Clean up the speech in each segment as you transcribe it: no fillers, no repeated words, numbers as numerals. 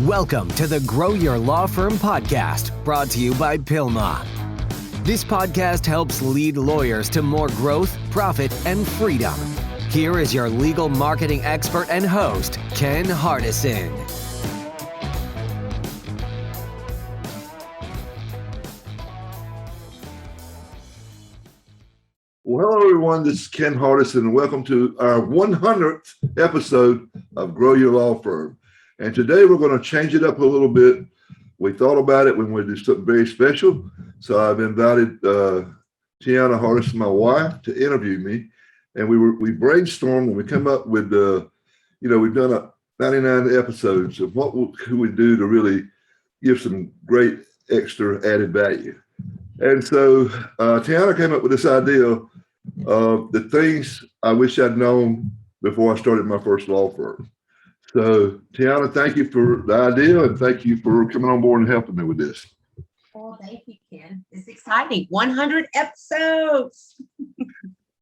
Welcome to the Grow Your Law Firm podcast, brought to you by PILMA. This podcast helps lead lawyers to more growth, profit, and freedom. Here is your legal marketing expert and host, Ken Hardison. Well, hello, everyone. This is Ken Hardison, and welcome to our 100th episode of Grow Your Law Firm. And today we're going to change it up a little bit. We thought about it when we did something very special. So I've invited TianaHorace, my wife, to interview me. And we brainstormed and we come up with, we've done 99 episodes of what could we do to really give some great extra added value. And so Tiana came up with this idea of the things I wish I'd known before I started my first law firm. So Tiana, thank you for the idea, and thank you for coming on board and helping me with this. Well, thank you, Ken. It's exciting. 100 episodes.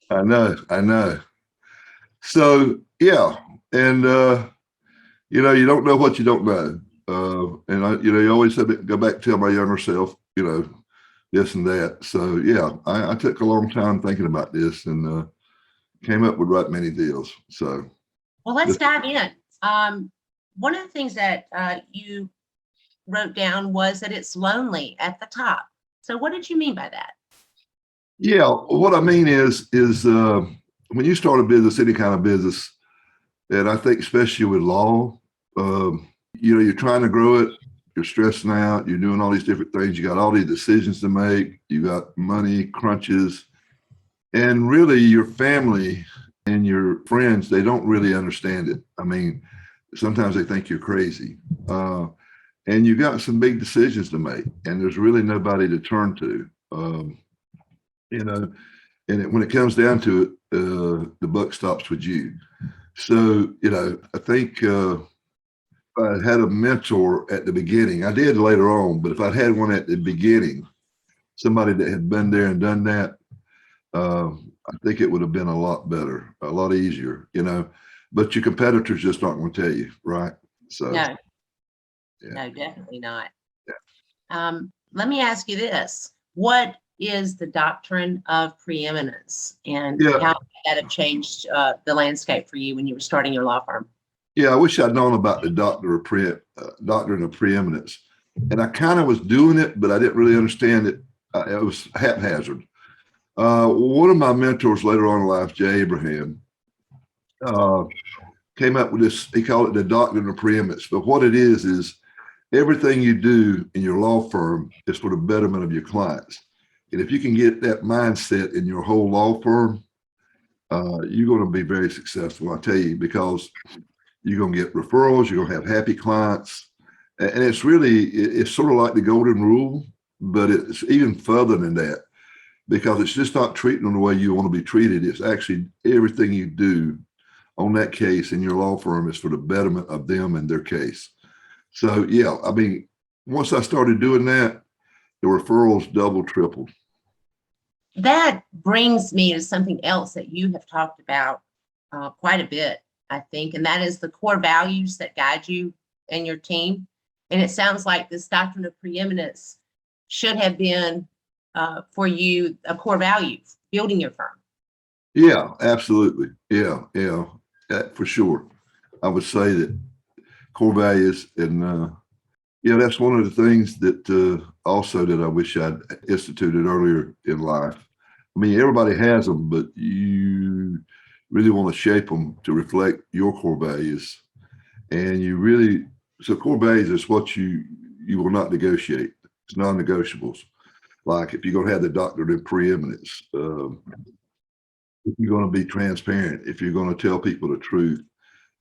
I know. So, yeah. And, you don't know what you don't know. You always said, go back and tell my younger self, this and that. So, yeah, I took a long time thinking about this and came up with right many deals. So, well, let's dive in. One of the things that you wrote down was that it's lonely at the top. So what did you mean by that? Yeah, what I mean is when you start a business, any kind of business, and I think especially with law, you're trying to grow it, you're stressing out, you're doing all these different things, you got all these decisions to make, you got money crunches, and really your family and your friends, they don't really understand it. I mean, sometimes they think you're crazy. And you got some big decisions to make, and there's really nobody to turn to. And when it comes down to it, the buck stops with you. So, I think if I had a mentor at the beginning, I did later on, but if I'd had one at the beginning, somebody that had been there and done that, I think it would have been a lot better, a lot easier, but your competitors just aren't going to tell you, right? So No, yeah. No, definitely not. Yeah. Let me ask you this. What is the doctrine of preeminence, and how did that have changed the landscape for you when you were starting your law firm? Yeah, I wish I'd known about the doctrine of preeminence. And I kind of was doing it, but I didn't really understand it. It was haphazard. One of my mentors later on in life, Jay Abraham, came up with this. He called it the doctrine of preeminence. But what it is everything you do in your law firm is for the betterment of your clients. And if you can get that mindset in your whole law firm, you're going to be very successful, I tell you, because you're going to get referrals, you're going to have happy clients. And it's sort of like the golden rule, but it's even further than that, because it's just not treating them the way you want to be treated. It's actually everything you do on that case in your law firm is for the betterment of them and their case. So, yeah, I mean, once I started doing that, the referrals doubled, tripled. That brings me to something else that you have talked about quite a bit, I think, and that is the core values that guide you and your team. And it sounds like this doctrine of preeminence should have been for you a core value, building your firm. Yeah, absolutely. Yeah, for sure. I would say that core values, and that's one of the things that also that I wish I'd instituted earlier in life. I mean, everybody has them, but you really want to shape them to reflect your core values. And so core values is what you will not negotiate. It's non-negotiables. Like if you're going to have the doctrine of preeminence, if you're going to be transparent, if you're going to tell people the truth.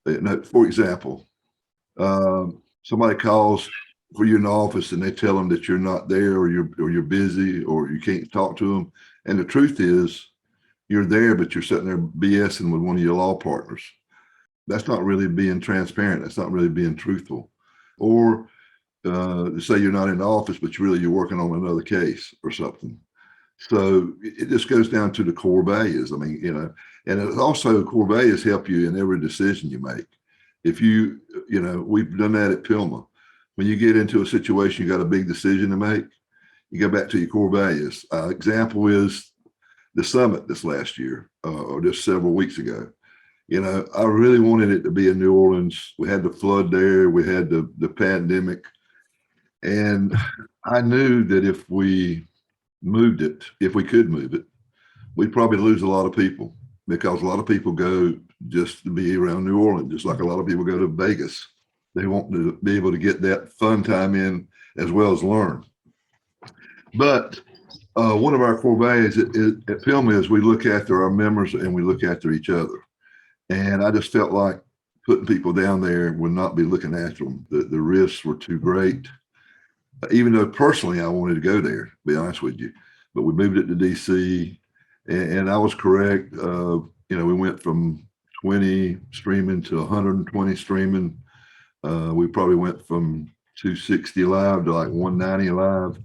For example, somebody calls for you in the office and they tell them that you're not there, or you're busy, or you can't talk to them. And the truth is you're there, but you're sitting there BSing with one of your law partners. That's not really being transparent. That's not really being truthful. Or to say you're not in the office, but you're working on another case or something. So it just goes down to the core values. I mean, and it also core values help you in every decision you make. If we've done that at PILMA. when you get into a situation, you got a big decision to make, you go back to your core values. Example is the summit this last year, or just several weeks ago. I really wanted it to be in New Orleans. We had the flood there. We had the pandemic. And I knew that if we moved it, if we could move it, we'd probably lose a lot of people, because a lot of people go just to be around New Orleans, just like a lot of people go to Vegas. They want to be able to get that fun time in as well as learn. But one of our core values at PILMA is we look after our members and we look after each other. And I just felt like putting people down there would not be looking after them. The risks were too great. Even though personally I wanted to go there, to be honest with you, but we moved it to DC, and I was correct. We went from 20 streaming to 120 streaming. We probably went from 260 live to like 190 live.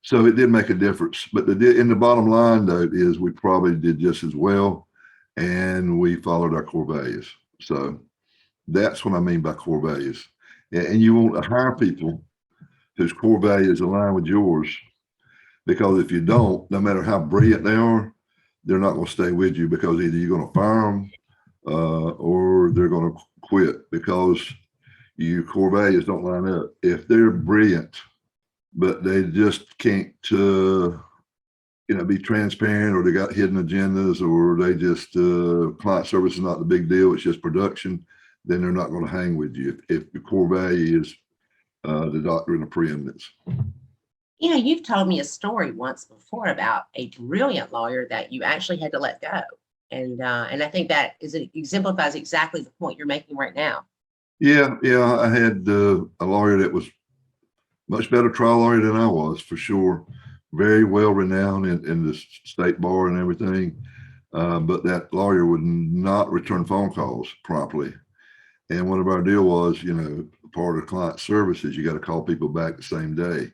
So it did make a difference. But in the bottom line, though, is we probably did just as well, and we followed our core values. So that's what I mean by core values. And you want to hire people whose core values align with yours, because if you don't, no matter how brilliant they are, they're not going to stay with you, because either you're going to fire them or they're going to quit because your core values don't line up. If they're brilliant, but they just can't, be transparent, or they got hidden agendas, or they just client service is not the big deal, it's just production, then they're not going to hang with you. If your core value is the doctrine of preeminence. You've told me a story once before about a brilliant lawyer that you actually had to let go. And I think that exemplifies exactly the point you're making right now. Yeah. I had a lawyer that was much better trial lawyer than I was, for sure. Very well renowned in the state bar and everything. But that lawyer would not return phone calls promptly. And one of our deal was, part of client services, you got to call people back the same day.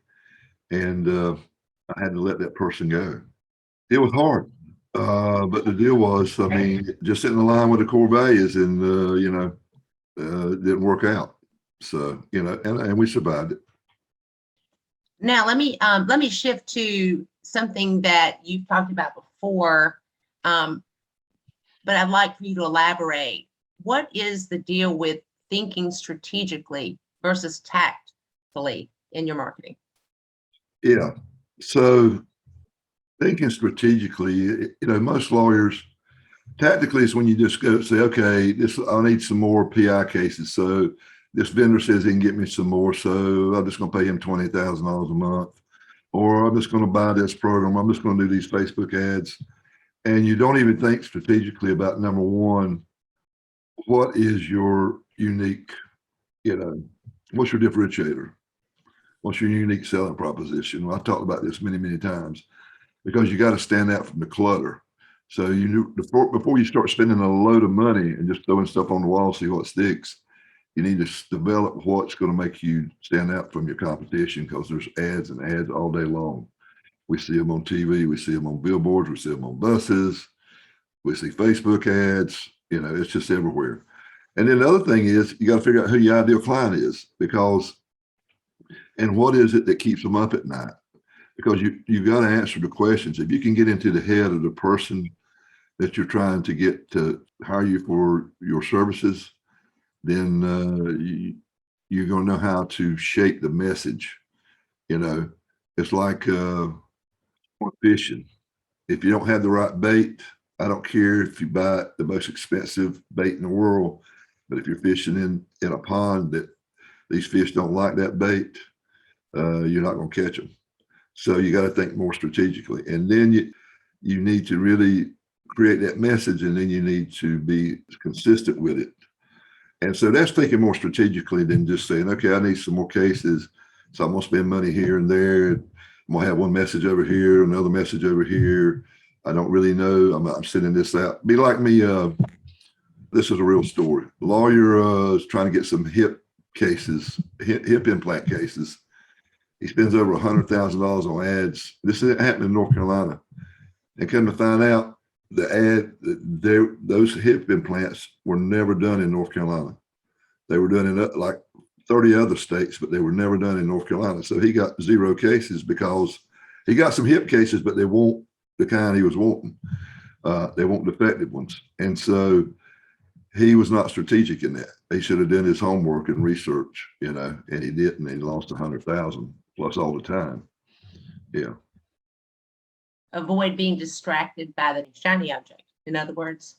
And I had to let that person go. It was hard. But the deal was, just in line with the core values, and, it didn't work out. So, and we survived it. Now, let me shift to something that you've talked about before, but I'd like for you to elaborate. What is the deal with thinking strategically versus tactfully in your marketing? Yeah. So thinking strategically, most lawyers, tactically is when you just go say, okay, I need some more PI cases. So this vendor says he can get me some more, so I'm just going to pay him $20,000 a month, or I'm just going to buy this program. I'm just going to do these Facebook ads. And you don't even think strategically about, number one, what is your unique, what's your differentiator? What's your unique selling proposition? Well, I've talked about this many, many times, because you got to stand out from the clutter. So before you start spending a load of money and just throwing stuff on the wall, see what sticks, you need to develop what's going to make you stand out from your competition, because there's ads and ads all day long. We see them on TV, we see them on billboards, we see them on buses, we see Facebook ads, it's just everywhere. And then the other thing is, you got to figure out who your ideal client is, and what is it that keeps them up at night? Because you got to answer the questions. If you can get into the head of the person that you're trying to get to hire you for your services, then you're going to know how to shape the message. It's like fishing. If you don't have the right bait, I don't care if you buy the most expensive bait in the world, but if you're fishing in a pond that these fish don't like that bait, you're not going to catch them. So you got to think more strategically, and then you need to really create that message, and then you need to be consistent with it. And so that's thinking more strategically than just saying, okay, I need some more cases, so I'm going to spend money here and there. I'm going to have one message over here, another message over here. I don't really know. I'm sending this out. Be like me. This is a real story. A lawyer is trying to get some hip implant cases. He spends over $100,000 on ads. This happened in North Carolina. And come to find out, those hip implants were never done in North Carolina. They were done in like 30 other states, but they were never done in North Carolina. So he got 0 cases because he got some hip cases, but they won't the kind he was wanting. They won't defective ones. And so he was not strategic in that. He should have done his homework and research, and he didn't. He lost 100,000 plus all the time. Yeah. Avoid being distracted by the shiny object, in other words.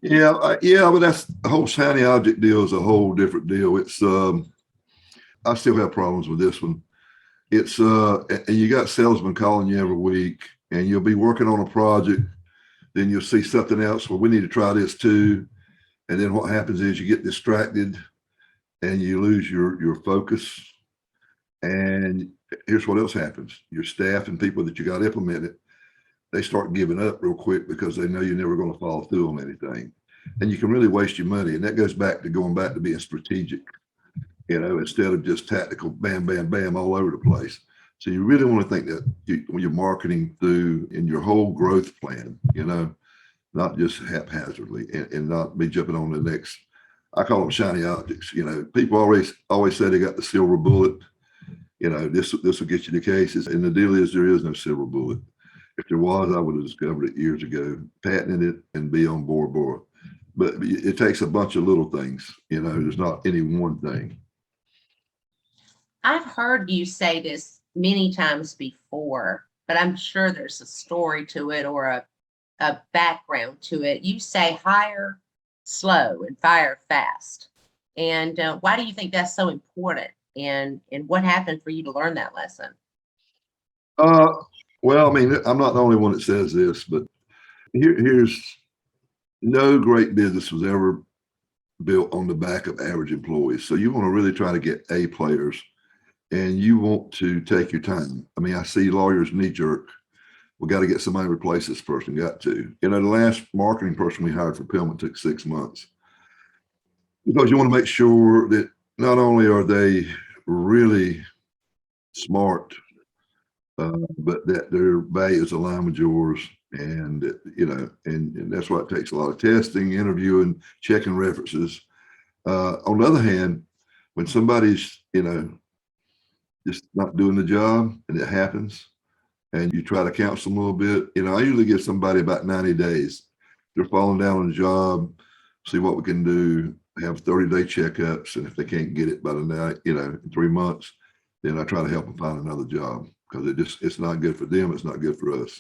Yeah, but that's the whole shiny object deal is a whole different deal. It's I still have problems with this one. It's and you got salesmen calling you every week, and you'll be working on a project, then you'll see something else. Well, we need to try this too, and then what happens is you get distracted, and you lose your focus. And here's what else happens: your staff and people that you got implemented, they start giving up real quick because they know you're never going to follow through on anything. And you can really waste your money. And that goes back to going back to being strategic, instead of just tactical, bam, bam, bam, all over the place. So you really want to think that when you're marketing through in your whole growth plan, not just haphazardly and not be jumping on the next, I call them shiny objects. People always say they got the silver bullet. This will get you the cases. And the deal is there is no silver bullet. If there was, I would have discovered it years ago, patented it and be on board. But it takes a bunch of little things, there's not any one thing. I've heard you say this many times before, but I'm sure there's a story to it or a background to it. You say hire slow and fire fast. And why do you think that's so important? And what happened for you to learn that lesson? Well, I mean, I'm not the only one that says this, but here's no great business was ever built on the back of average employees. So you want to really try to get A players, and you want to take your time. I mean, I see lawyers knee jerk. We got to get somebody to replace this person. Got to. The last marketing person we hired for Pillman took 6 months because you want to make sure that not only are they really smart, but that their values align with yours, and and that's why it takes a lot of testing, interviewing, checking references. On the other hand, when somebody's just not doing the job, and it happens, and you try to counsel them a little bit, I usually give somebody about 90 days. They're falling down on the job, see what we can do. Have 30-day checkups, and if they can't get it by the night, in 3 months, then I try to help them find another job. Because it's not good for them, it's not good for us.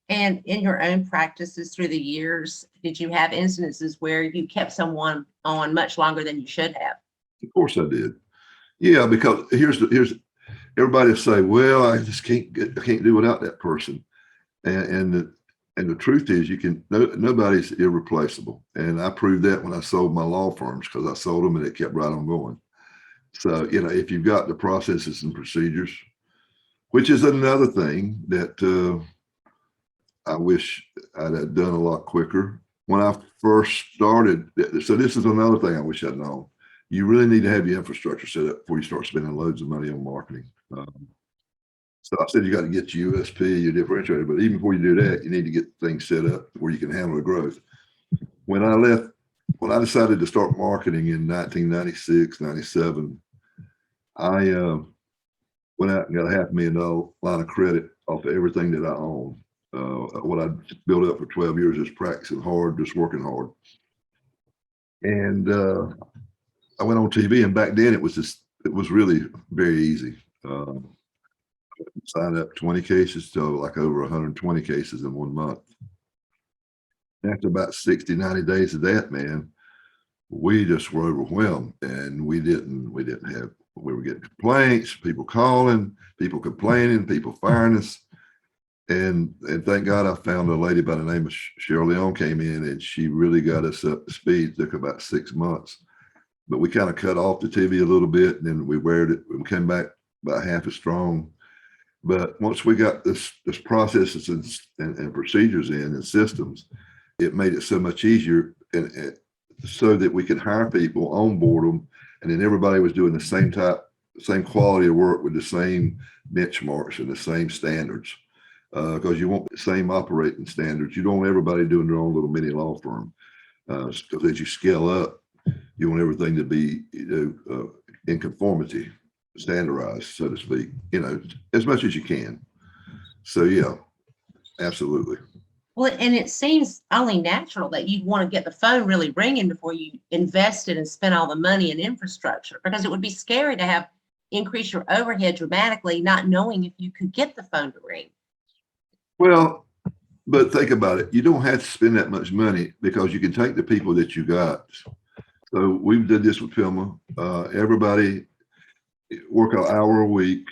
And in your own practices through the years, did you have instances where you kept someone on much longer than you should have? Of course I did. Yeah, because here's everybody will say, well, I just can't do without that person. And the truth is nobody's irreplaceable. And I proved that when I sold my law firms, because I sold them and it kept right on going. So, if you've got the processes and procedures, which is another thing that I wish I'd have done a lot quicker when I first started. So this is another thing I wish I'd known. You really need to have your infrastructure set up before you start spending loads of money on marketing. So I said you got to get your USP, your differentiator, but even before you do that, you need to get things set up where you can handle the growth. When I decided to start marketing in 1996, 97, I went out and got a $500,000 line of credit off of everything that I own. What I built up for 12 years is practicing hard, just working hard. And I went on TV, and back then it was really very easy. Signed up 20 cases to like over 120 cases in 1 month. After about 60, 90 days of that, man, we just were overwhelmed, and we were getting complaints, people calling, people complaining, people firing us. And thank God I found a lady by the name of Cheryl Leon came in, and she really got us up to speed. It took about 6 months, but we kind of cut off the TV a little bit, and then we weared it and came back about half as strong. But once we got this processes and procedures in and systems, it made it so much easier, and so that we could hire people, onboard them, and then everybody was doing the same quality of work with the same benchmarks and the same standards. Because you want the same operating standards. You don't want everybody doing their own little mini law firm. Because as you scale up, You want everything to be, in conformity, standardized, so to speak, as much as you can. So yeah, absolutely. Well, and it seems only natural that you'd want to get the phone really ringing before you invested and spent all the money in infrastructure, because it would be scary to have increase your overhead dramatically, not knowing if you could get the phone to ring. Well, but think about it. You don't have to spend that much money because you can take the people that you got. So we did this with Pilma. Everybody work an hour a week.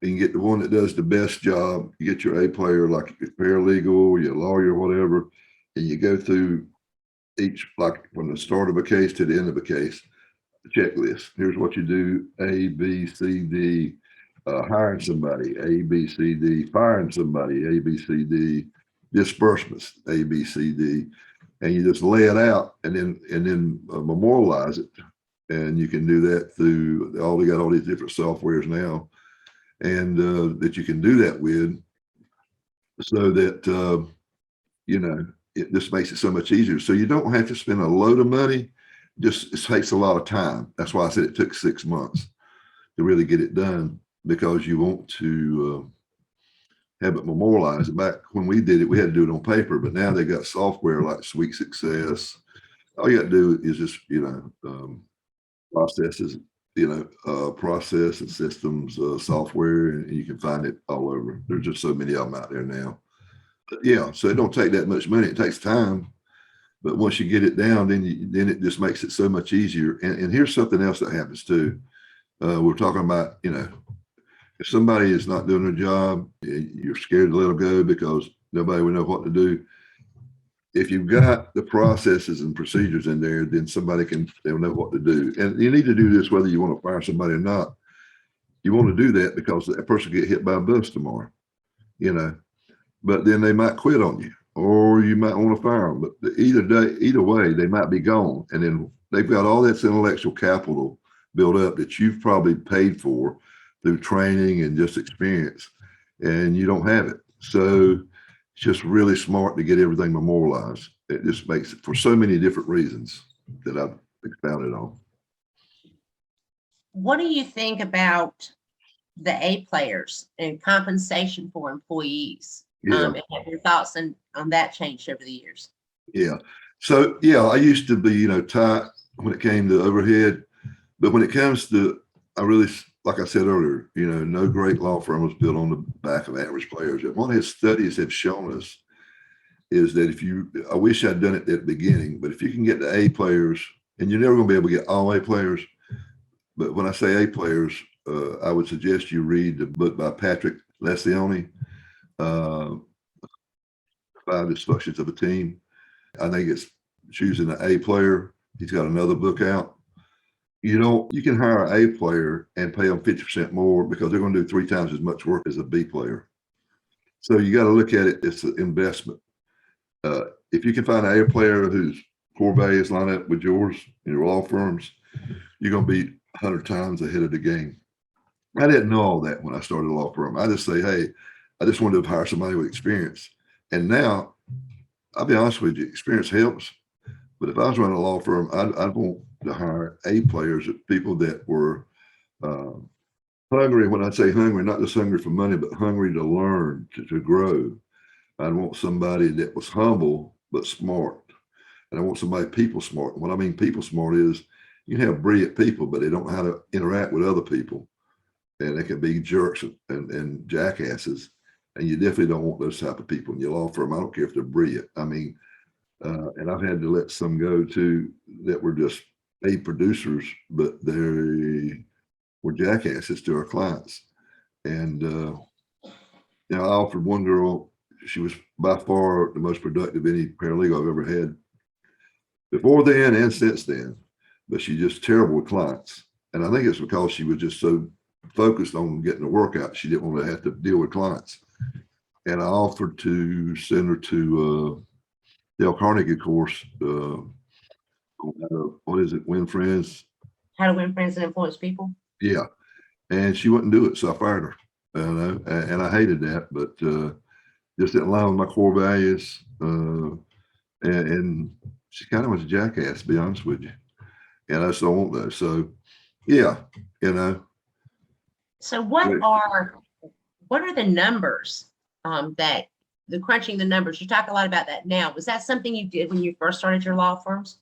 You can get the one that does the best job. You get your A player, like your paralegal, your lawyer, whatever, and you go through each, like from the start of a case to the end of a case, the checklist. Here's what you do: A, B, C, D. Hiring somebody, A, B, C, D. Firing somebody, A, B, C, D. Disbursements, A, B, C, D. And you just lay it out, and then memorialize it. And you can do that through they got all these different softwares now, and that you can do that with, so that it just makes it so much easier. So you don't have to spend a load of money. Just it takes a lot of time. That's why I said it took 6 months to really get it done, because you want to have it memorialized. Back when we did it, we had to do it on paper, but now they got software like Sweet Success. All you got to do is just processes, process and systems software, and you can find it all over. There's just so many of them out there now. But yeah, so it don't take that much money. It takes time, but once you get it down, then it just makes it so much easier. And here's something else that happens too. We're talking about, if somebody is not doing their job, you're scared to let them go because nobody will know what to do. If you've got the processes and procedures in there, then they'll know what to do. And you need to do this whether you want to fire somebody or not. You want to do that because that person get hit by a bus tomorrow, but then they might quit on you, or you might want to fire them. But either way, they might be gone. And then they've got all this intellectual capital built up that you've probably paid for through training and just experience, and you don't have it. So it's just really smart to get everything memorialized. It just makes it for so many different reasons that I've expounded on. What do you think about the A players and compensation for employees? Yeah. And have your thoughts on that changed over the years? Yeah. So yeah, I used to be, tight when it came to overhead, but when it comes to, like I said earlier, no great law firm was built on the back of average players. And one of his studies have shown us is that I wish I'd done it at the beginning, but if you can get the A players, and you're never going to be able to get all A players, but when I say A players, I would suggest you read the book by Patrick Lencioni, 5 Dysfunctions of a Team. I think it's choosing an A player. He's got another book out. You can hire an A player and pay them 50% more because they're going to do 3 times as much work as a B player. So you got to look at it as an investment. If you can find an A player whose core values line up with yours in your law firms, you're going to be 100 times ahead of the game. I didn't know all that when I started a law firm. I just say, hey, I just wanted to hire somebody with experience. And now, I'll be honest with you, experience helps. But if I was running a law firm, I'd want to hire A players, people that were hungry. When I say hungry, not just hungry for money, but hungry to learn, to grow. I'd want somebody that was humble but smart. And I want somebody people smart. And what I mean people smart is you can have brilliant people, but they don't know how to interact with other people. And they can be jerks and jackasses. And you definitely don't want those type of people in your law firm. I don't care if they're brilliant. I mean, and I've had to let some go too that were just A producers, but they were jackasses to our clients. And I offered one girl, she was by far the most productive any paralegal I've ever had before then and since then, but she's just terrible with clients. And I think it's because she was just so focused on getting the work out. She didn't want to have to deal with clients. And I offered to send her to Dale Carnegie course. What is it? Win Friends. How to win friends and influence people. Yeah. And she wouldn't do it. So I fired her, and I hated that, but just didn't align with my core values. And she kind of was a jackass, to be honest with you. and I still want those. So yeah, you know. So what are the numbers that the crunching the numbers? You talk a lot about that now. Was that something you did when you first started your law firms?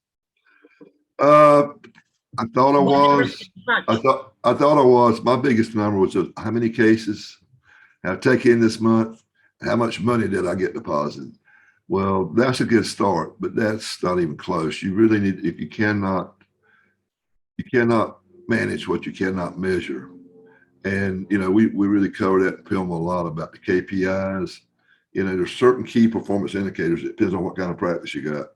I thought I What numbers was. did you crunch? I thought I was. My biggest number was how many cases I take in this month. How much money did I get deposited? Well, that's a good start, but that's not even close. You really need, if you cannot manage what you cannot measure. And, you know, we really cover that in film a lot about the KPIs. You know, there's certain key performance indicators. It depends on what kind of practice you got.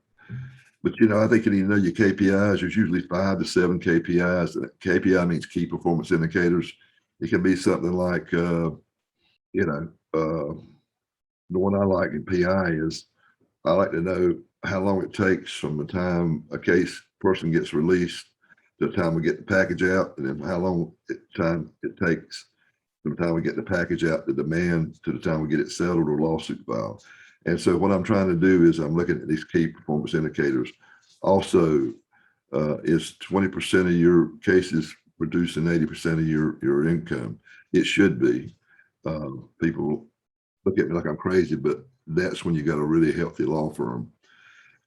But, you know, I think you need to know your KPIs. There's usually 5 to 7 KPIs. And KPI means key performance indicators. It can be something like, you know, the one I like in PI is I like to know how long it takes from the time a case person gets released to the time we get the package out, and then how long time it takes from the time we get the package out, the demand, to the time we get it settled or lawsuit filed. And so what I'm trying to do is I'm looking at these key performance indicators. Also, is 20% of your cases producing 80% of your income? It should be. People look at me like I'm crazy, but that's when you got a really healthy law firm.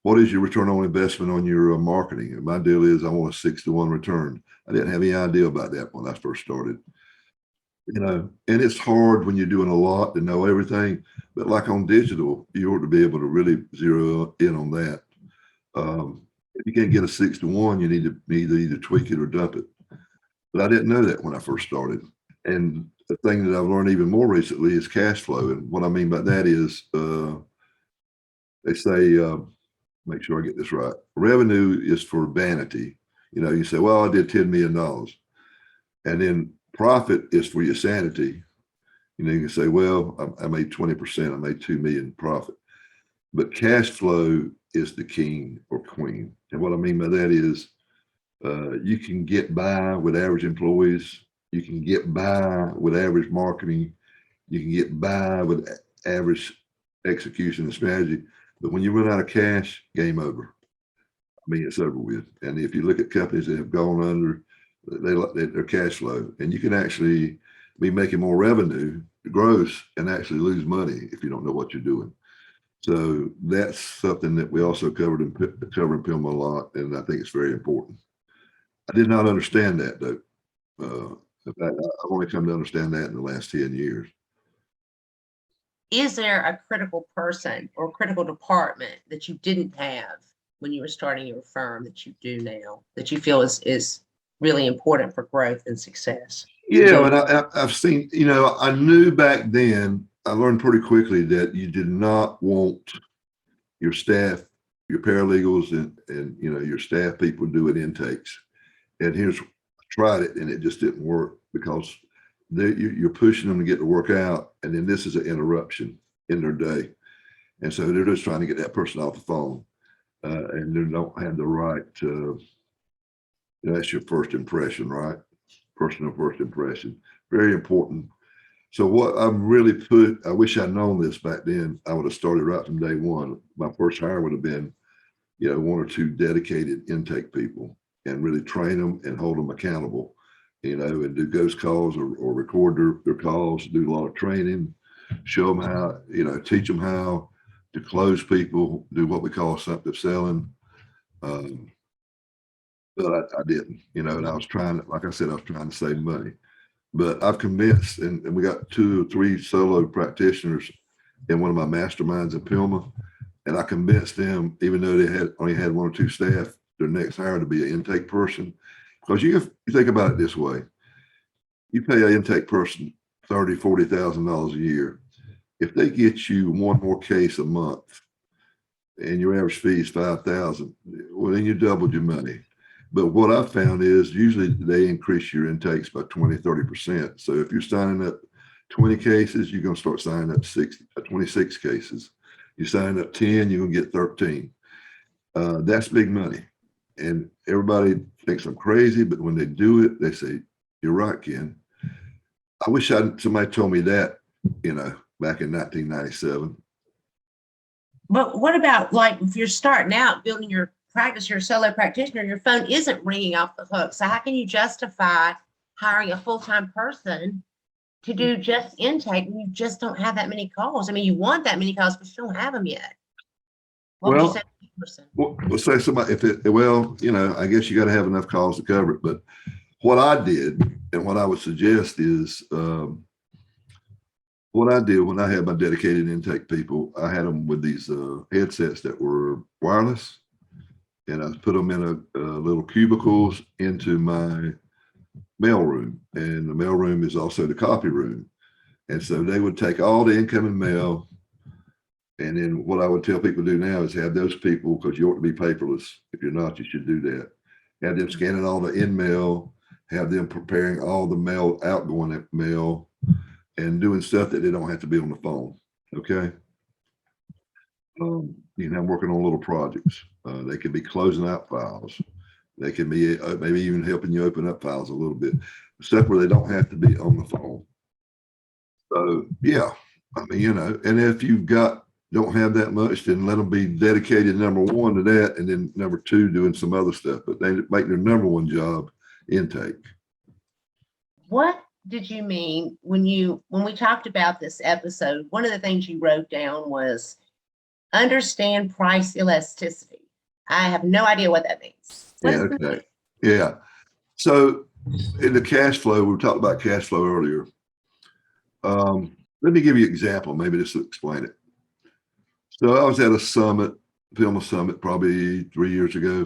What is your return on investment on your marketing? And my deal is I want a 6-to-1 return. I didn't have any idea about that when I first started. You know, and it's hard when you're doing a lot to know everything, but like on digital, you ought to be able to really zero in on that. If you can't get a 6-to-1, you need to either tweak it or dump it. But I didn't know that when I first started. And the thing that I've learned even more recently is cash flow. And what I mean by that is they say, make sure I get this right. Revenue is for vanity. You know, you say, well, I did $10 million. And then profit is for your sanity. You know, you can say, well, I made 20%, I made 2 million profit. But cash flow is the king or queen. And what I mean by that is you can get by with average employees. You can get by with average marketing. You can get by with average execution and strategy. But when you run out of cash, game over. I mean, it's over with. And if you look at companies that have gone under, their cash flow, and you can actually be making more revenue, gross, and actually lose money if you don't know what you're doing. So that's something that we also covered in PILMA a lot, and I think it's very important. I did not understand that though. In fact, I've only come to understand that in the last 10 years. Is there a critical person or critical department that you didn't have when you were starting your firm that you do now, that you feel is really important for growth and success? Yeah, and I've seen, you know, I knew back then, I learned pretty quickly that you did not want your staff, your paralegals and you know, your staff people doing intakes. And I tried it and it just didn't work because you're pushing them to get the work out. And then this is an interruption in their day. And so they're just trying to get that person off the phone. And they don't have the right, that's your first impression, right? Personal first impression, very important. So what I've really I wish I'd known this back then, I would have started right from day one. My first hire would have been, you know, 1 or 2 dedicated intake people and really train them and hold them accountable, you know, and do ghost calls or record their calls, do a lot of training, show them how, you know, teach them how to close people, do what we call assumptive selling. But I didn't, you know, and I was trying to, like I said, I was trying to save money. But I've convinced, and we got 2 or 3 solo practitioners in one of my masterminds in PILMA, and I convinced them, even though they only had 1 or 2 staff, their next hire to be an intake person. Because you think about it this way: you pay an intake person $30,000, $40,000 a year. If they get you 1 more case a month, and your average fee is $5,000, well, then you doubled your money. But what I found is usually they increase your intakes by 20, 30%. So if you're signing up 20 cases, you're going to start signing up 26 cases. You sign up 10, you're going to get 13. That's big money. And everybody thinks I'm crazy, but when they do it, they say, you're right, Ken. I wish somebody told me that, you know, back in 1997. But what about, like, if you're starting out building your practice, you're a solo practitioner, your phone isn't ringing off the hook. So how can you justify hiring a full-time person to do just intake when you just don't have that many calls? I mean, you want that many calls, but you don't have them yet. What would you Well, say to that person? Well, say somebody, I guess you got to have enough calls to cover it. But what I did and what I would suggest is what I did when I had my dedicated intake people, I had them with these headsets that were wireless, and I put them in a little cubicles into my mail room, and the mail room is also the copy room. And so they would take all the incoming mail. And then what I would tell people to do now is have those people, because you ought to be paperless. If you're not, you should do that. Have them scanning all the in mail, have them preparing all the mail, outgoing mail, and doing stuff that they don't have to be on the phone. Okay. I'm working on little projects. They could be closing out files. They can be maybe even helping you open up files a little bit, stuff where they don't have to be on the phone. So yeah, I mean, and if you've don't have that much, then let them be dedicated, number one, to that, and then number two, doing some other stuff. But they make their number one job intake. What did you mean when we talked about this episode? One of the things you wrote down was understand price elasticity. I have no idea what that means. Okay. Yeah. So in the cash flow, we talked about cash flow earlier. Let me give you an example. Maybe this will explain it. So I was at a summit, film summit, probably 4 years ago.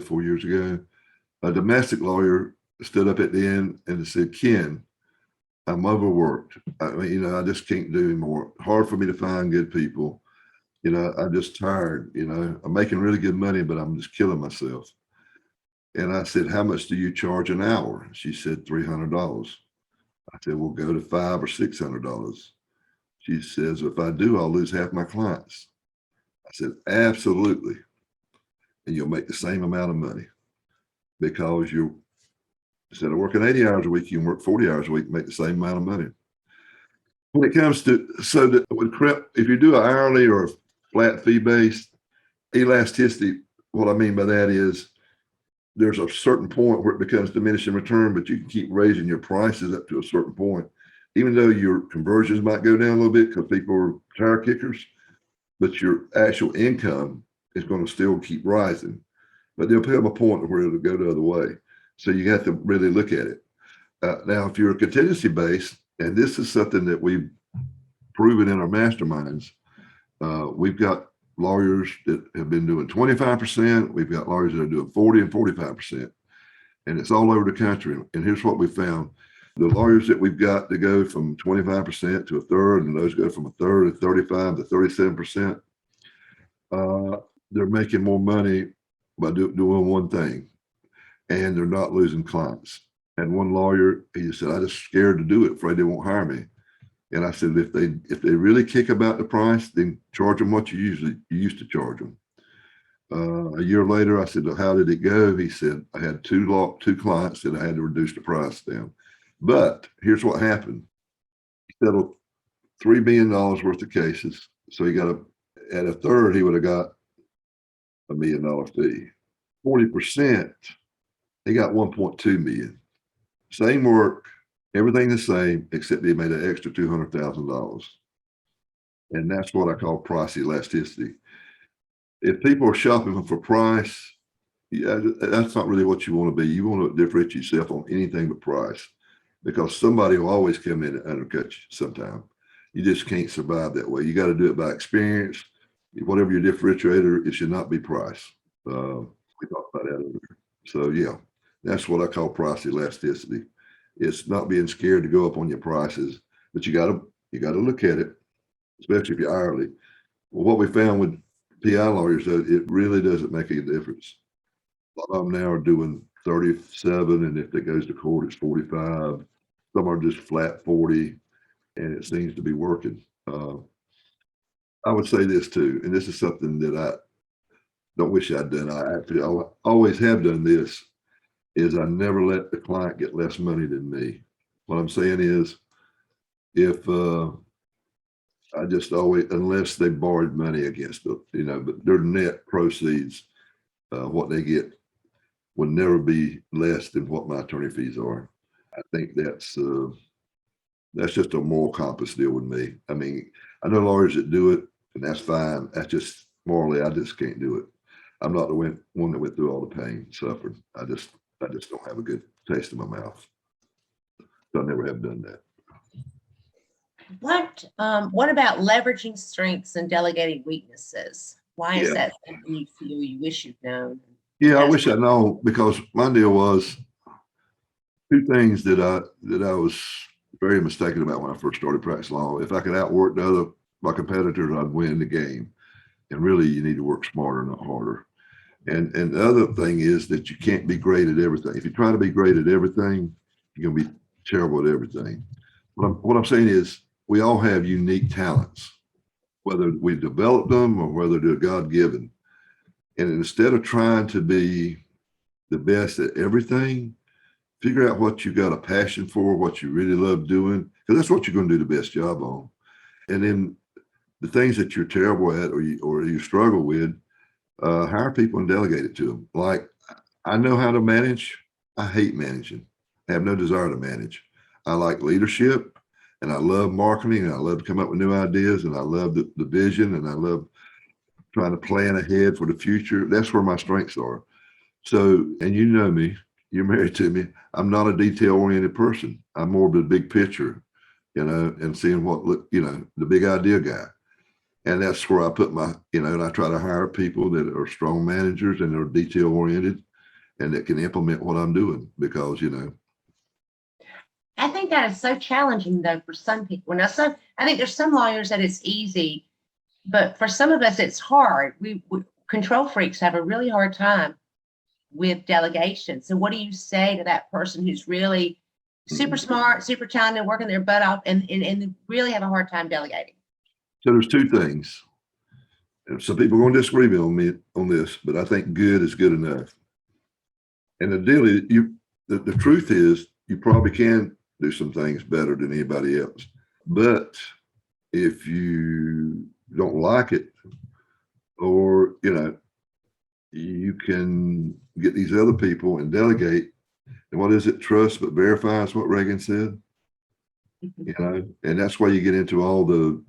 A domestic lawyer stood up at the end and said, "Ken, I'm overworked. I mean, I just can't do anymore. Hard for me to find good people. I'm just tired. I'm making really good money, but I'm just killing myself." And I said, "How much do you charge an hour?" She said, $300. I said, "We'll go to $500 or $600. She says, "If I do, I'll lose half my clients." I said, "Absolutely. And you'll make the same amount of money, because instead of working 80 hours a week, you can work 40 hours a week and make the same amount of money." When it comes to, if you do an hourly or a flat fee based elasticity, what I mean by that is there's a certain point where it becomes diminishing return, but you can keep raising your prices up to a certain point, even though your conversions might go down a little bit because people are tire kickers, but your actual income is going to still keep rising. But there'll come a point where it'll go the other way. So you have to really look at it. Now, if you're a contingency based, and this is something that we've proven in our masterminds, we've got lawyers that have been doing 25%. We've got lawyers that are doing 40 and 45%. And it's all over the country. And here's what we found. The lawyers that we've got to go from 25% to a third, and those go from a third to 35 to 37%, they're making more money by doing one thing, and they're not losing clients. And one lawyer, he said, "I just scared to do it, afraid they won't hire me." And I said, if they really kick about the price, then charge them what you used to charge them. A year later, I said, "Well, how did it go?" He said, "I had two clients that I had to reduce the price down. But here's what happened. He settled $3 million worth of cases. So at a third, he would have got $1 million fee. 40%, he got 1.2 million. Same work, everything the same, except he made an extra $200,000. And that's what I call price elasticity. If people are shopping for price, yeah, that's not really what you want to be. You want to differentiate yourself on anything but price, because somebody will always come in and undercut you sometime. You just can't survive that way. You got to do it by experience. Whatever your differentiator, it should not be price. We talked about that earlier. So yeah, that's what I call price elasticity. It's not being scared to go up on your prices, but you got to look at it, especially if you're hourly. Well, what we found with PI lawyers, it really doesn't make any difference. A lot of them now are doing 37, and if it goes to court, it's 45. Some are just flat 40, and it seems to be working. I would say this too, and this is something that I don't wish I'd done. I always have done this, is I never let the client get less money than me. What I'm saying is, if I just always, unless they borrowed money against it, but their net proceeds, what they get will never be less than what my attorney fees are. I think that's just a moral compass deal with me. I mean, I know lawyers that do it, and that's fine. That's just morally, I just can't do it. I'm not the one that went through all the pain, suffered. I just don't have a good taste in my mouth. So I never have done that. What about leveraging strengths and delegating weaknesses? Why is Yeah. that something you feel you wish you'd known? Yeah, I wish I'd known, because my deal was two things that I was very mistaken about when I first started practicing law. If I could outwork my competitors, I'd win the game. And really, you need to work smarter, not harder. And the other thing is that you can't be great at everything. If you try to be great at everything, you're gonna be terrible at everything. What I'm saying is, we all have unique talents, whether we develop them or whether they're God-given. And instead of trying to be the best at everything, figure out what you got a passion for, what you really love doing, because that's what you're going to do the best job on. And then the things that you're terrible at or you struggle with, hire people and delegate it to them. Like, I know how to manage. I hate managing. I have no desire to manage. I like leadership, and I love marketing, and I love to come up with new ideas, and I love the vision, and I love trying to plan ahead for the future. That's where my strengths are. So, and you know me, you're married to me. I'm not a detail-oriented person. I'm more of the big picture, and seeing the big idea guy. And that's where I put and I try to hire people that are strong managers and are detail-oriented and that can implement what I'm doing, because, I think that is so challenging, though, for some people. Now, I think there's some lawyers that it's easy, but for some of us, it's hard. We control freaks have a really hard time with delegation. So what do you say to that person who's really super smart, super talented, working their butt off, and really have a hard time delegating? So there's two things. And some people are going to disagree with me on this, but I think good is good enough. And the deal is, the truth is, you probably can do some things better than anybody else. But if you don't like it, or, you can get these other people and delegate. And what is it? Trust but verify is what Reagan said. And that's why you get into all the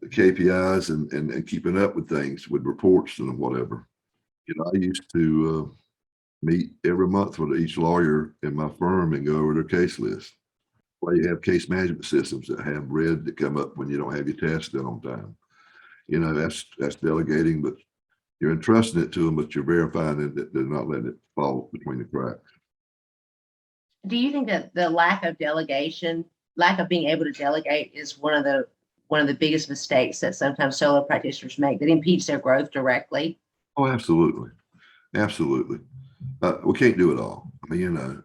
KPIs and keeping up with things, with reports and whatever. I used to meet every month with each lawyer in my firm and go over their case list. Well, you have case management systems that have red that come up when you don't have your tasks done on time. That's delegating, but you're entrusting it to them, but you're verifying it, that they're not letting it fall between the cracks. Do you think that the lack of delegation, lack of being able to delegate, is one of the biggest mistakes that sometimes solo practitioners make that impedes their growth directly? Oh, absolutely. Absolutely. We can't do it all. I mean,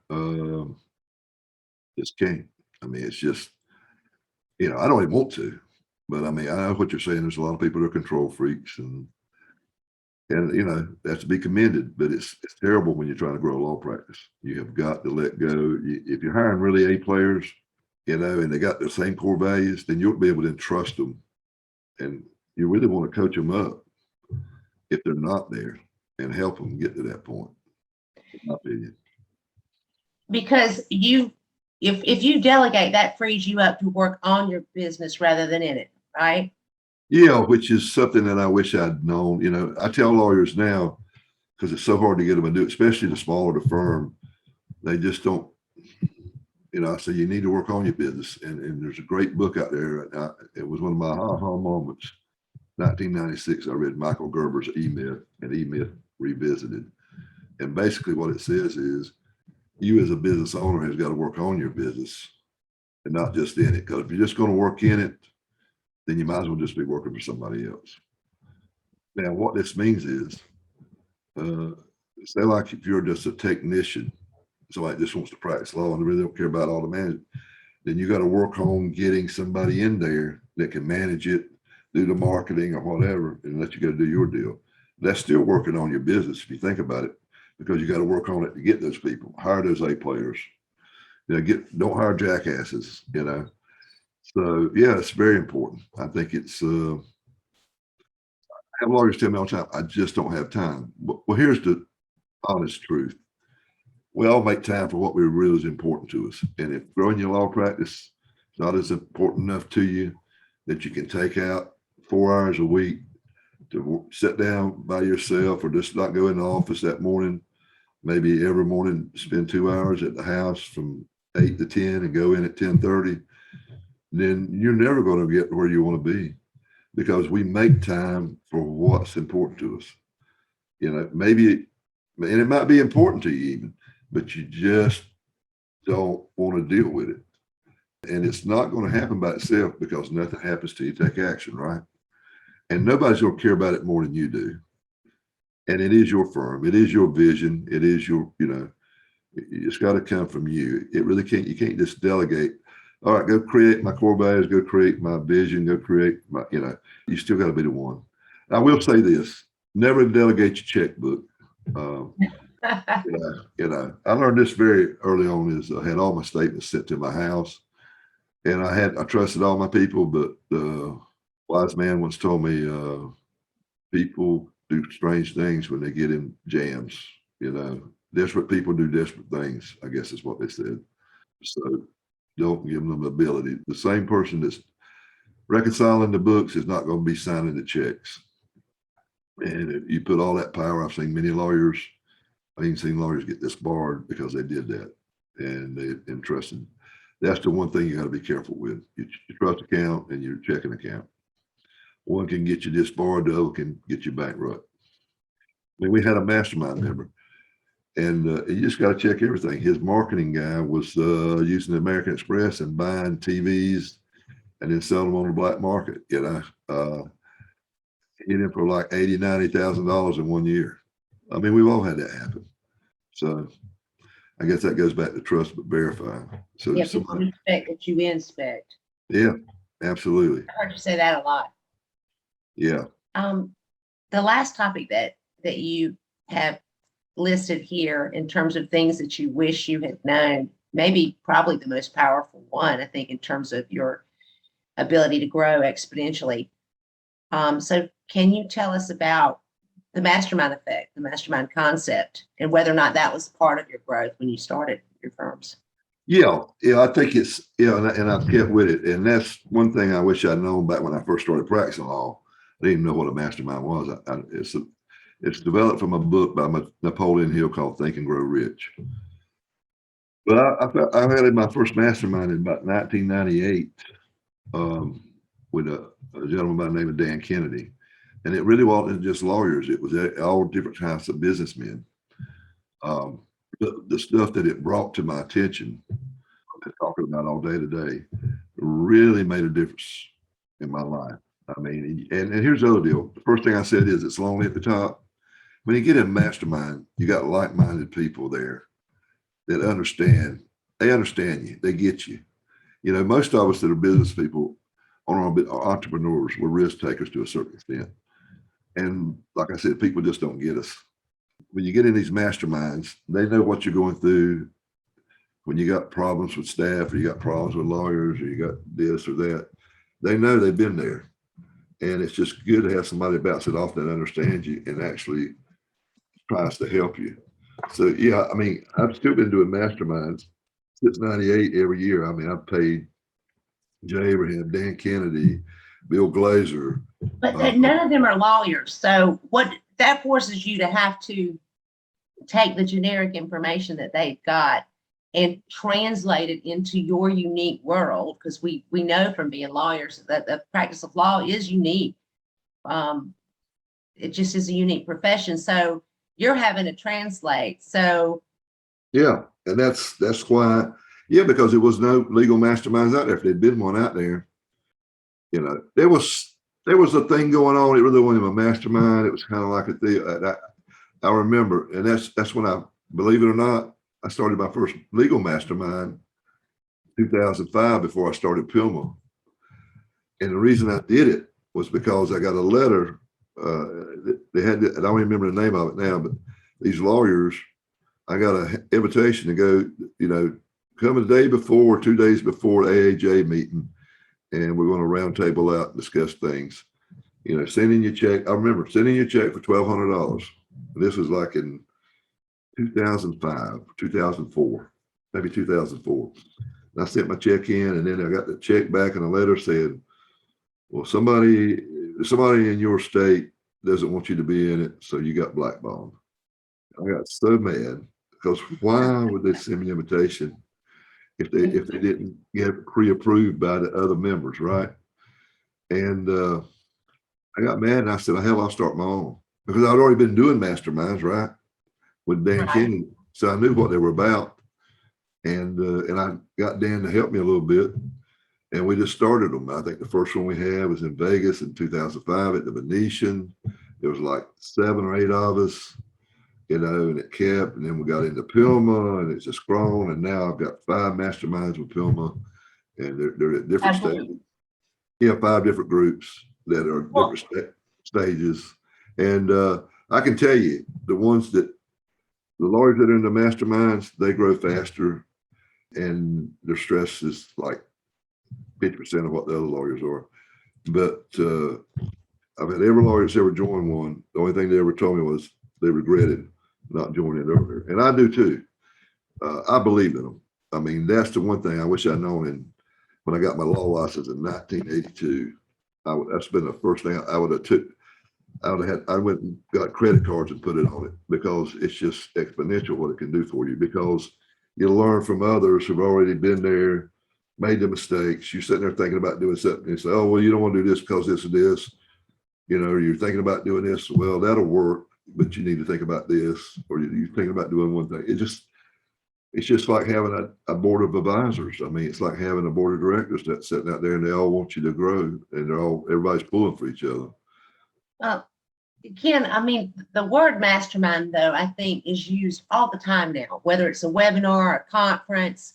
just can't. I mean, it's just, I don't even want to, but I mean, I know what you're saying. There's a lot of people that are control freaks, and that's to be commended, but it's terrible when you're trying to grow a law practice. You have got to let go. If you're hiring really A players, and they got the same core values, then you'll be able to entrust them, and you really want to coach them up if they're not there and help them get to that point, in my opinion. Because if you delegate, that frees you up to work on your business rather than in it, right? Yeah, which is something that I wish I'd known. I tell lawyers now, because it's so hard to get them to do it, especially the smaller the firm, they just don't. I say you need to work on your business, and there's a great book out there. It was one of my aha moments. 1996, I read Michael Gerber's E-Myth and E-Myth Revisited, and basically what it says is, you as a business owner has got to work on your business and not just in it. Because if you're just going to work in it, then you might as well just be working for somebody else. Now, what this means is, say like if you're just a technician, somebody just wants to practice law and really don't care about all the management, then you got to work on getting somebody in there that can manage it, do the marketing or whatever, and let you go do your deal. That's still working on your business if you think about it, because you got to work on it to get those people. Hire those A players. Don't hire jackasses. So yeah, it's very important. I think it's have lawyers tell me all the time, I just don't have time. Well, here's the honest truth. We all make time for what we really is important to us. And if growing your law practice is not as important enough to you that you can take out 4 hours a week to sit down by yourself or just not go in the office that morning, maybe every morning spend 2 hours at the house from 8 to 10 and go in at 10:30, then you're never going to get where you want to be, because we make time for what's important to us. Maybe, and it might be important to you even, but you just don't want to deal with it. And it's not going to happen by itself, because nothing happens till you take action, right? And nobody's going to care about it more than you do. And it is your firm. It is your vision. It is your, it's got to come from you. It really can't, you can't just delegate. All right, go create my core values, go create my vision, go create my, you still got to be the one. I will say this, never delegate your checkbook. I learned this very early on. Is I had all my statements sent to my house, and I trusted all my people, but wise man once told me, people do strange things when they get in jams. Desperate people do desperate things, I guess is what they said. So don't give them ability. The same person that's reconciling the books is not going to be signing the checks. And if you put all that power, I've seen many lawyers, I've even seen lawyers get disbarred because they did that, and they entrusted. That's the one thing you got to be careful with: your trust account and your checking account. One can get you disbarred, the other can get you bankrupt. I mean, we had a mastermind member, and you just got to check everything. His marketing guy was using the American Express and buying TVs and then selling them on the black market. Hit him for like $80,000-$90,000 in 1 year. I mean, we've all had that happen. So I guess that goes back to trust but verify. So Yeah, people respect that you inspect. Yeah, absolutely. I heard you say that a lot. Yeah. The last topic that you have listed here in terms of things that you wish you had known, maybe probably the most powerful one, I think, in terms of your ability to grow exponentially. So can you tell us about the mastermind effect, the mastermind concept, and whether or not that was part of your growth when you started your firms? Yeah, I think it's, and I've kept with it. And that's one thing I wish I'd known back when I first started practicing law. I didn't even know what a mastermind was. It's developed from a book by Napoleon Hill called Think and Grow Rich. But I had my first mastermind in about 1998 with a gentleman by the name of Dan Kennedy. And it really wasn't just lawyers. It was all different types of businessmen. The stuff that it brought to my attention, and talking about all day today, really made a difference in my life. I mean, and here's the other deal. The first thing I said is it's lonely at the top. When you get in mastermind, you got like-minded people there that understand. They understand you. They get you. Most of us that are business people are entrepreneurs. We're risk takers to a certain extent. And like I said, people just don't get us. When you get in these masterminds, they know what you're going through. When you got problems with staff, or you got problems with lawyers, or you got this or that, they know, they've been there. And it's just good to have somebody bounce it off that understands you and actually tries to help you. So yeah, I mean, I've still been doing masterminds since '98 every year. I mean, I've paid Jay Abraham, Dan Kennedy, Bill Glazer. But none of them are lawyers. So what that forces you to have to take the generic information that they've got and translate it into your unique world, because we know from being lawyers that the practice of law is unique. It just is a unique profession. So you're having to translate. So yeah, and that's why, because there was no legal masterminds out there. If there'd been one out there, there was a thing going on. It really wasn't a mastermind. It was kind of like a thing. I remember, and that's when I, believe it or not, I started my first legal mastermind in 2005 before I started Pilma. And the reason I did it was because I got a letter. They had, I don't remember the name of it now, but these lawyers, I got an invitation to go, come a day before, 2 days before the AAJ meeting, and we're going to round table out and discuss things. Sending your check. I remember sending your check for $1,200. This was like in 2005, 2004, maybe 2004. And I sent my check in, and then I got the check back and a letter saying, well, somebody in your state doesn't want you to be in it, so you got blackballed. I got so mad because why would they send me an invitation if they didn't get pre-approved by the other members, right? And I got mad and I said, hell, I'll start my own, because I'd already been doing masterminds, right, with Dan Kennedy, so I knew what they were about, and I got Dan to help me a little bit, and we just started them. I think the first one we had was in Vegas in 2005 at the Venetian. There was like 7 or 8 of us, and it kept, and then we got into Pilma, and it's just grown, and now I've got 5 masterminds with Pilma, and they're at different stages. Yeah, 5 different groups that are different stages. And I can tell you, the lawyers that are in the masterminds, they grow faster, and their stress is like 50% of what the other lawyers are. But I've had every lawyer that's ever joined one, the only thing they ever told me was they regretted not joining earlier. And I do too. I believe in them. I mean, that's the one thing I wish I'd known when I got my law license in 1982. That's been the first thing I would have took. I went and got credit cards and put it on it, because it's just exponential what it can do for you, because you learn from others who've already been there, made the mistakes. You're sitting there thinking about doing something, and you say, oh, well, you don't want to do this because this and this, you're thinking about doing this. Well, that'll work, but you need to think about this, or you're thinking about doing one thing. It's just like having a board of advisors. I mean, it's like having a board of directors that's sitting out there, and they all want you to grow, and everybody's pulling for each other. Ken, I mean, the word mastermind, though, I think is used all the time now, whether it's a webinar, a conference.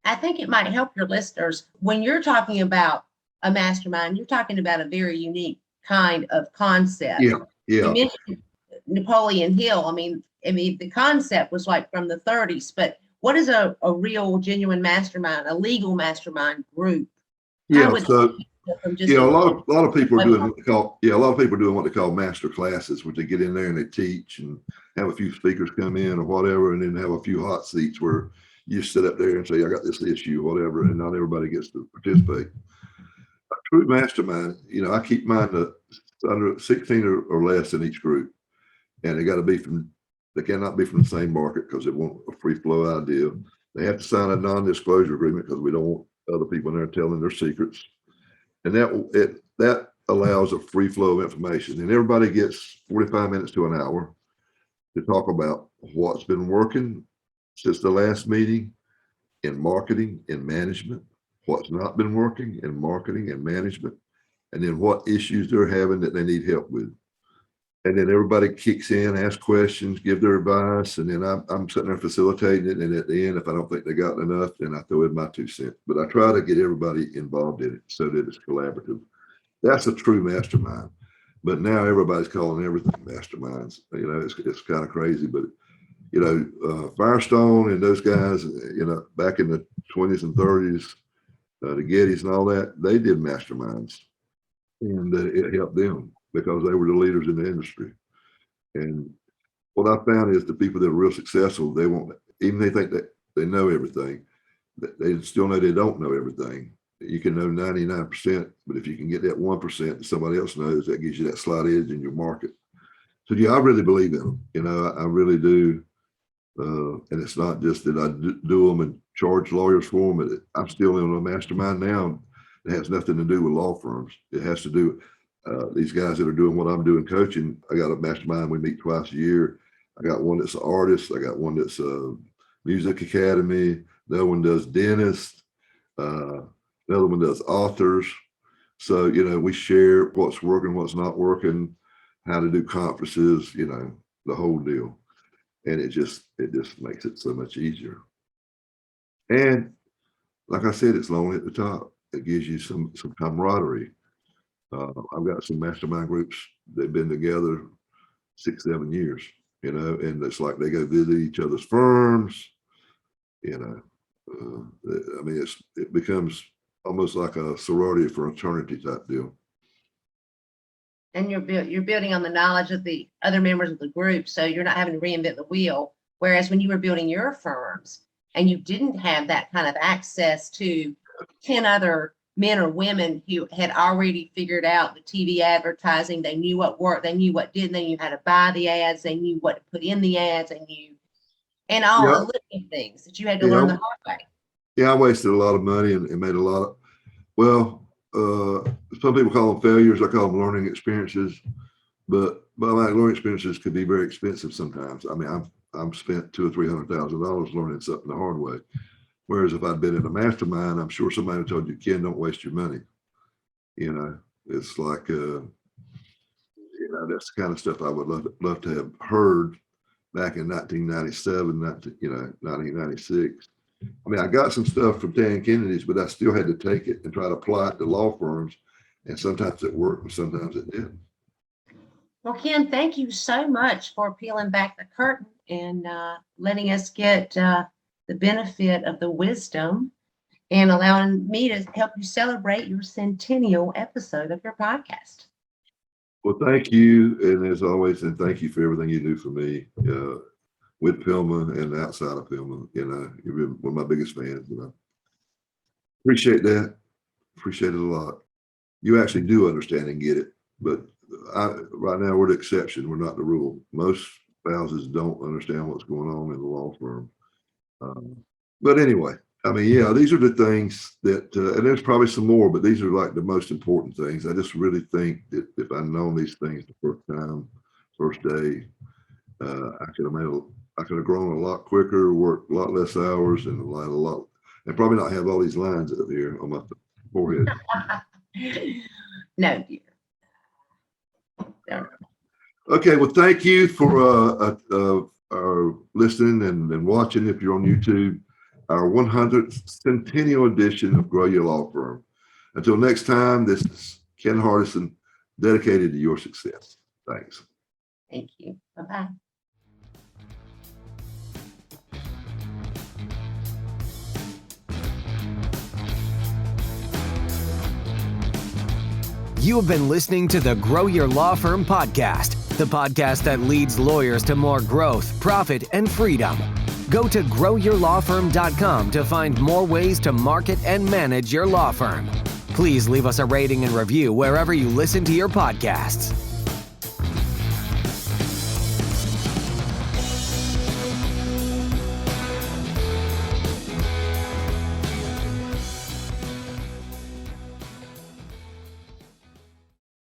I think it might help your listeners when you're talking about a mastermind. You're talking about a very unique kind of concept. Yeah. You mentioned Napoleon Hill. I mean, the concept was like from the 30s, but what is a real, genuine mastermind, a legal mastermind group? Yeah. A lot of people are doing what they call master classes, where they get in there and they teach and have a few speakers come in or whatever, and then have a few hot seats where you sit up there and say, I got this issue, whatever, and not everybody gets to participate. A true mastermind, I keep mine under 16 or less in each group, and they cannot be from the same market, because they want a free flow idea. They have to sign a non-disclosure agreement, because we don't want other people in there telling their secrets. And that allows a free flow of information, and everybody gets 45 minutes to an hour to talk about what's been working since the last meeting in marketing and management, what's not been working in marketing and management, and then what issues they're having that they need help with. And then everybody kicks in, asks questions, give their advice, and then I'm sitting there facilitating it. And at the end, if I don't think they got enough, then I throw in my 2 cents. But I try to get everybody involved in it so that it's collaborative. That's a true mastermind. But now everybody's calling everything masterminds. It's kind of crazy. But Firestone and those guys, back in the 20s and 30s, the Gettys and all that, they did masterminds, and it helped them, because they were the leaders in the industry. And what I found is the people that are real successful, they won't, even they think that they know everything, they still know they don't know everything. You can know 99%, but if you can get that 1% that somebody else knows, that gives you that slight edge in your market. So yeah, I really believe in them. I really do. And it's not just that I do them and charge lawyers for them. I'm still in a mastermind now. It has nothing to do with law firms. It has to do these guys that are doing what I'm doing, coaching. I got a mastermind. We meet twice a year. I got one that's an artist. I got one that's a music academy. The other one does dentists. The other one does authors. So, we share what's working, what's not working, how to do conferences, the whole deal. And it just makes it so much easier. And like I said, it's lonely at the top. It gives you some camaraderie. I've got some mastermind groups. They've been together 6-7 years, and it's like they go visit each other's firms. I mean, it becomes almost like a sorority fraternity type deal. And you're building on the knowledge of the other members of the group, so you're not having to reinvent the wheel. Whereas when you were building your firms and you didn't have that kind of access to 10 other men or women who had already figured out the TV advertising, they knew what worked, they knew what didn't, they knew how to buy the ads, they knew what to put in the ads, and all Yeah. the little things that you had to learn the hard way. Yeah, I wasted a lot of money and made a lot of, well, some people call them failures. I call them learning experiences, but my learning experiences could be very expensive sometimes. I mean, I've spent $200,000 or $300,000 learning something the hard way. Whereas if I'd been in a mastermind, I'm sure somebody would told you, Ken, don't waste your money. You know, it's like, that's the kind of stuff I would love to have heard back in 1997, 1996. I mean, I got some stuff from Dan Kennedy's, but I still had to take it and try to apply it to law firms. And sometimes it worked, but sometimes it didn't. Well, Ken, thank you so much for peeling back the curtain and letting us get the benefit of the wisdom and allowing me to help you celebrate your centennial episode of your podcast. Well, thank you. And as always, and thank you for everything you do for me. With Pilma and outside of Pilma, you've been one of my biggest fans, and I appreciate that. Appreciate it a lot. You actually do understand and get it, but right now we're the exception. We're not the rule. Most spouses don't understand what's going on in the law firm. But anyway, I mean, yeah, these are the things that, and there's probably some more, but these are like the most important things. I just really think that if I'd known these things the first day, I could have grown a lot quicker, worked a lot less hours, and and probably not have all these lines up here on my forehead. No, dear. No. Okay, well, thank you for listening and watching. If you're on YouTube, our 100th centennial edition of Grow Your Law Firm. Until next time, this is Ken Hardison, dedicated to your success. Thanks. Thank you. Bye-bye. You have been listening to the Grow Your Law Firm podcast, the podcast that leads lawyers to more growth, profit, and freedom. Go to growyourlawfirm.com to find more ways to market and manage your law firm. Please leave us a rating and review wherever you listen to your podcasts.